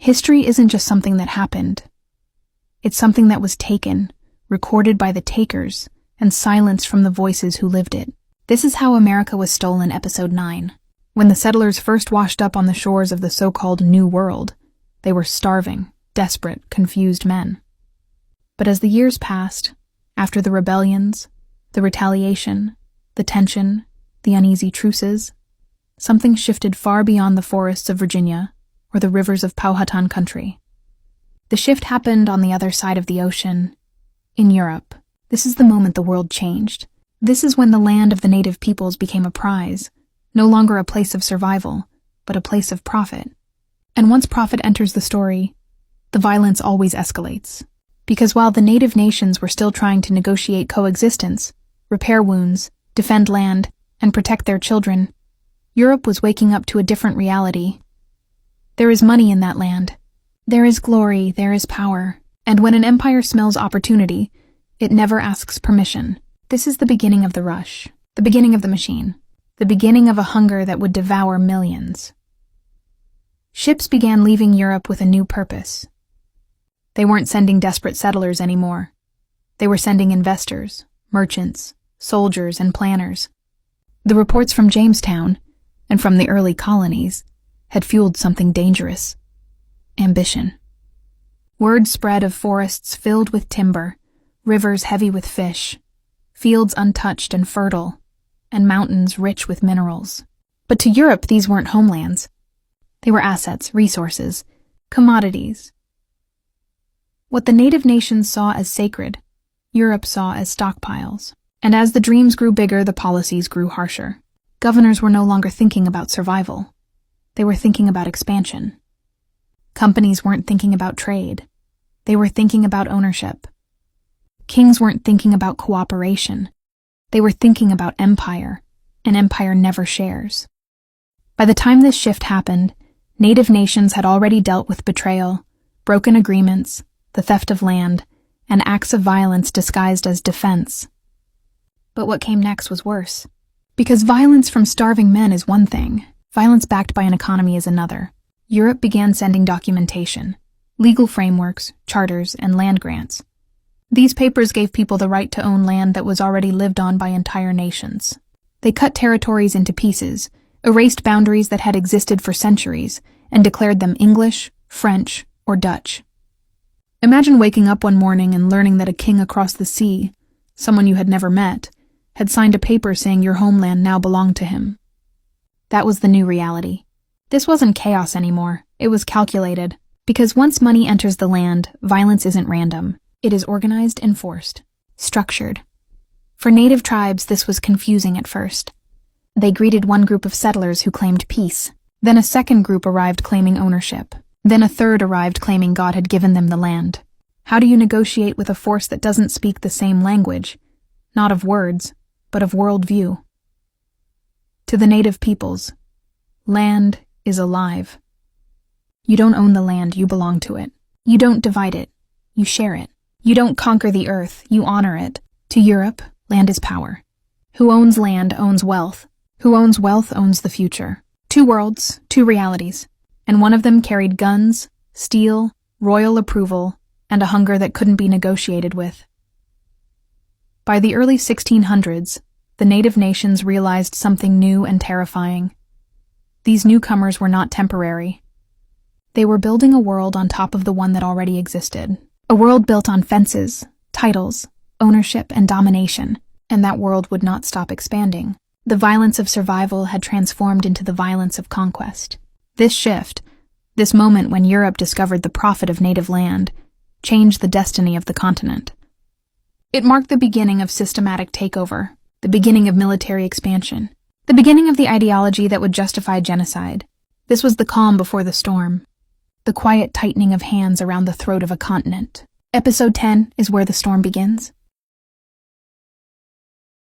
History isn't just something that happened. It's something that was taken, recorded by the takers, and silenced from the voices who lived it. This is how America was stolen, Episode 9. When the settlers first washed up on the shores of the so-called New World, they were starving, desperate, confused men. But as the years passed, after the rebellions, the retaliation, the tension, the uneasy truces, something shifted far beyond the forests of Virginia or the rivers of Powhatan country. The shift happened on the other side of the ocean, in Europe. This is the moment the world changed. This is when the land of the native peoples became a prize, no longer a place of survival, but a place of profit. And once profit enters the story, the violence always escalates. Because while the native nations were still trying to negotiate coexistence, repair wounds, defend land, and protect their children, Europe was waking up to a different reality. There is money in that land. There is glory, there is power. And when an empire smells opportunity, it never asks permission. This is the beginning of the rush, the beginning of the machine, the beginning of a hunger that would devour millions. Ships began leaving Europe with a new purpose. They weren't sending desperate settlers anymore. They were sending investors, merchants, soldiers, and planners. The reports from Jamestown, and from the early colonies, had fueled something dangerous: ambition. Word spread of forests filled with timber, rivers heavy with fish, fields untouched and fertile, and mountains rich with minerals. But to Europe, these weren't homelands. They were assets, resources, commodities. What the native nations saw as sacred, Europe saw as stockpiles. And as the dreams grew bigger, the policies grew harsher. Governors were no longer thinking about survival. They were thinking about expansion. Companies weren't thinking about trade. They were thinking about ownership. Kings weren't thinking about cooperation. They were thinking about empire. An empire never shares. By the time this shift happened, native nations had already dealt with betrayal, broken agreements, the theft of land, and acts of violence disguised as defense. But what came next was worse. Because violence from starving men is one thing, violence backed by an economy is another. Europe began sending documentation, legal frameworks, charters, and land grants. These papers gave people the right to own land that was already lived on by entire nations. They cut territories into pieces, erased boundaries that had existed for centuries, and declared them English, French, or Dutch. Imagine waking up one morning and learning that a king across the sea, someone you had never met, had signed a paper saying your homeland now belonged to him. That was the new reality. This wasn't chaos anymore. It was calculated. Because once money enters the land, violence isn't random. It is organized and forced, structured. For native tribes, this was confusing at first. They greeted one group of settlers who claimed peace. Then a second group arrived claiming ownership. Then a third arrived claiming God had given them the land. How do you negotiate with a force that doesn't speak the same language? Not of words, but of worldview. To the native peoples, land is alive. You don't own the land, you belong to it. You don't divide it, you share it. You don't conquer the earth, you honor it. To Europe, land is power. Who owns land owns wealth. Who owns wealth owns the future. Two worlds, two realities. And one of them carried guns, steel, royal approval, and a hunger that couldn't be negotiated with. By the early 1600s, the native nations realized something new and terrifying. These newcomers were not temporary. They were building a world on top of the one that already existed. A world built on fences, titles, ownership, and domination, and that world would not stop expanding. The violence of survival had transformed into the violence of conquest. This shift, this moment when Europe discovered the profit of native land, changed the destiny of the continent. It marked the beginning of systematic takeover, the beginning of military expansion, the beginning of the ideology that would justify genocide. This was the calm before the storm, the quiet tightening of hands around the throat of a continent. Episode 10 is where the storm begins.